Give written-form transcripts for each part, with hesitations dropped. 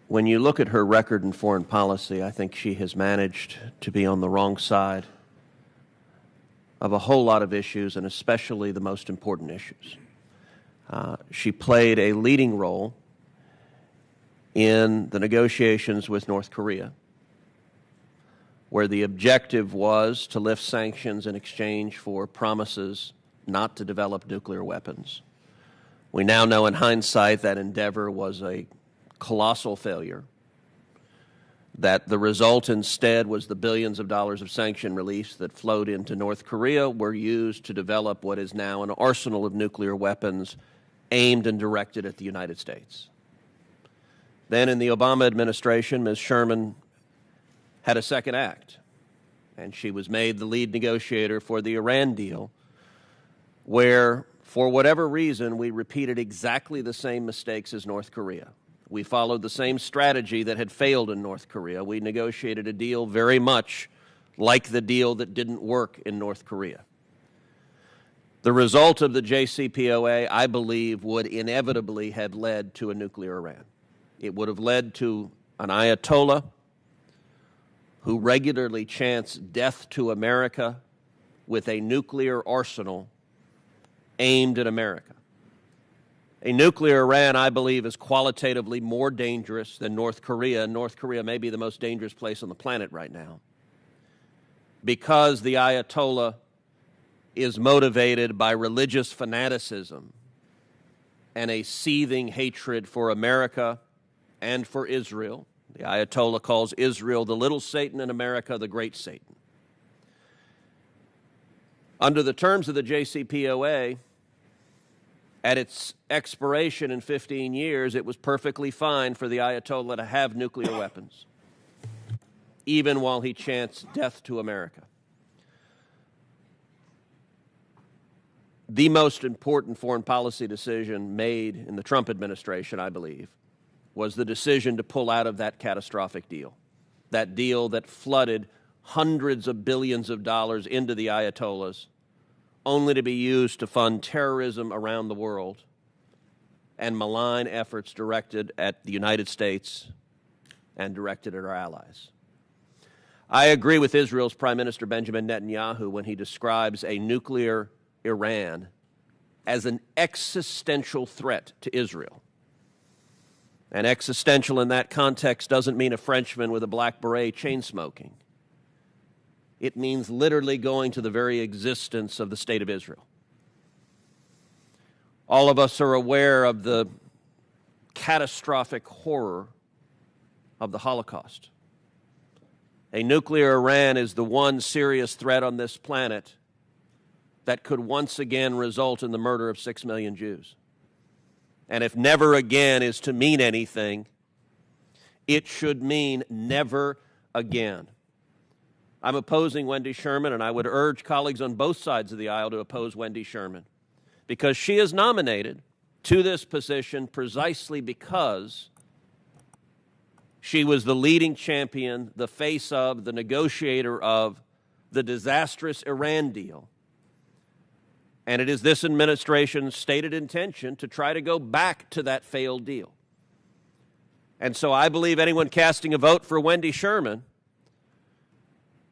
when you look at her record in foreign policy, I think she has managed to be on the wrong side of a whole lot of issues, and especially the most important issues. She played a leading role in the negotiations with North Korea, where the objective was to lift sanctions in exchange for promises not to develop nuclear weapons. We now know in hindsight that endeavor was a colossal failure, that the result instead was the billions of dollars of sanction relief that flowed into North Korea were used to develop what is now an arsenal of nuclear weapons aimed and directed at the United States. Then in the Obama administration, Ms. Sherman had a second act, and she was made the lead negotiator for the Iran deal, where, for whatever reason, we repeated exactly the same mistakes as North Korea. We followed the same strategy that had failed in North Korea. We negotiated a deal very much like the deal that didn't work in North Korea. The result of the JCPOA, I believe, would inevitably have led to a nuclear Iran. It would have led to an Ayatollah who regularly chants death to America with a nuclear arsenal aimed at America. A nuclear Iran, I believe, is qualitatively more dangerous than North Korea. North Korea may be the most dangerous place on the planet right now, because the Ayatollah is motivated by religious fanaticism and a seething hatred for America and for Israel. The Ayatollah calls Israel the little Satan and America the great Satan. Under the terms of the JCPOA, at its expiration in 15 years, it was perfectly fine for the Ayatollah to have nuclear weapons, even while he chants death to America. The most important foreign policy decision made in the Trump administration, I believe, was the decision to pull out of that catastrophic deal, that deal that flooded hundreds of billions of dollars into the Ayatollahs, only to be used to fund terrorism around the world and malign efforts directed at the United States and directed at our allies. I agree with Israel's Prime Minister Benjamin Netanyahu when he describes a nuclear Iran as an existential threat to Israel. And existential in that context doesn't mean a Frenchman with a black beret chain-smoking. It means literally going to the very existence of the State of Israel. All of us are aware of the catastrophic horror of the Holocaust. A nuclear Iran is the one serious threat on this planet that could once again result in the murder of 6 million Jews. And if never again is to mean anything, it should mean never again. I'm opposing Wendy Sherman, and I would urge colleagues on both sides of the aisle to oppose Wendy Sherman, because she is nominated to this position precisely because she was the leading champion, the face of, the negotiator of the disastrous Iran deal. And it is this administration's stated intention to try to go back to that failed deal. And so I believe anyone casting a vote for Wendy Sherman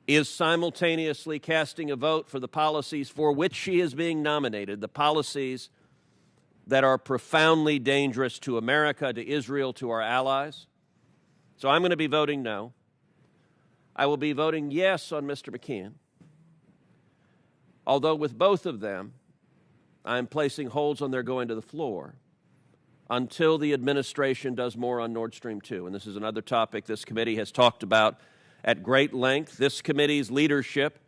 is simultaneously casting a vote for the policies for which she is being nominated, the policies that are profoundly dangerous to America, to Israel, to our allies. So I'm going to be voting no. I will be voting yes on Mr. McKeon, although with both of them, I'm placing holds on their going to the floor until the administration does more on Nord Stream 2. And this is another topic this committee has talked about at great length. This committee's leadership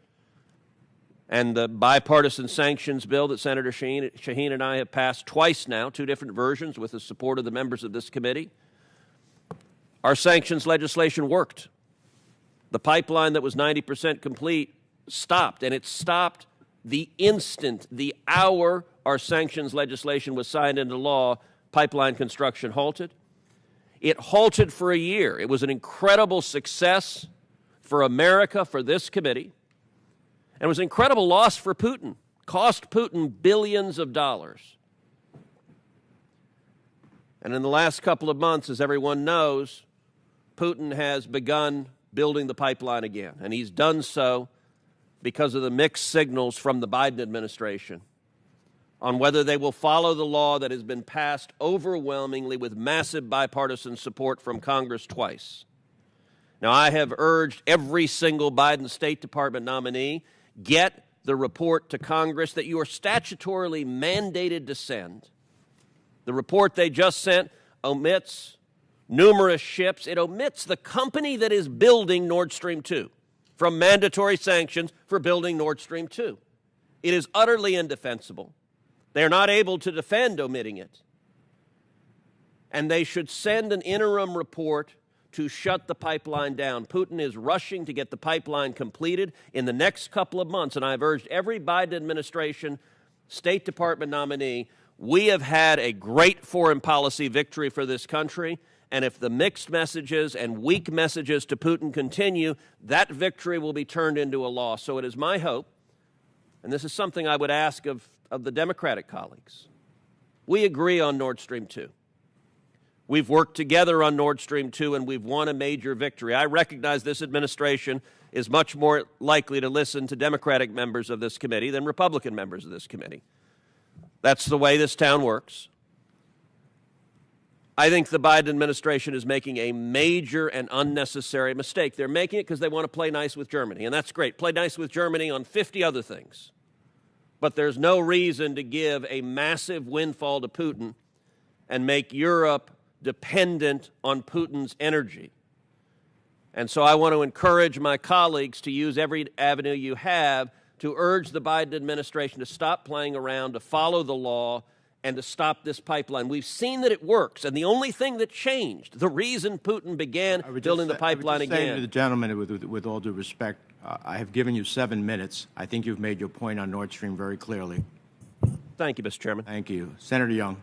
and the bipartisan sanctions bill that Senator Shaheen and I have passed twice now, two different versions with the support of the members of this committee. Our sanctions legislation worked. The pipeline that was 90% complete stopped, and it stopped the instant, the hour our sanctions legislation was signed into law. Pipeline construction halted. It halted for a year. It was an incredible success for America, for this committee, and it was an incredible loss for Putin. Cost Putin billions of dollars. And in the last couple of months, as everyone knows, Putin has begun building the pipeline again, and he's done so because of the mixed signals from the Biden administration on whether they will follow the law that has been passed overwhelmingly with massive bipartisan support from Congress twice. Now, I have urged every single Biden State Department nominee, get the report to Congress that you are statutorily mandated to send. The report they just sent omits numerous ships. It omits the company that is building Nord Stream 2 from mandatory sanctions for building Nord Stream 2. It is utterly indefensible. They are not able to defend omitting it. And they should send an interim report to shut the pipeline down. Putin is rushing to get the pipeline completed in the next couple of months, and I've urged every Biden administration State Department nominee, we have had a great foreign policy victory for this country, and if the mixed messages and weak messages to Putin continue, that victory will be turned into a loss. So it is my hope, and this is something I would ask of the Democratic colleagues. We agree on Nord Stream 2. We've worked together on Nord Stream 2, and we've won a major victory. I recognize this administration is much more likely to listen to Democratic members of this committee than Republican members of this committee. That's the way this town works. I think the Biden administration is making a major and unnecessary mistake. They're making it because they want to play nice with Germany, and that's great. Play nice with Germany on 50 other things. But there's no reason to give a massive windfall to Putin and make Europe dependent on Putin's energy. And so I want to encourage my colleagues to use every avenue you have to urge the Biden administration to stop playing around, to follow the law, and to stop this pipeline. We've seen that it works, and the only thing that changed, the reason Putin began building the pipeline again. Saying to the gentleman, with all due respect, I have given you 7 minutes. I think you've made your point on Nord Stream very clearly. Thank you, Mr. Chairman. Thank you. Senator Young.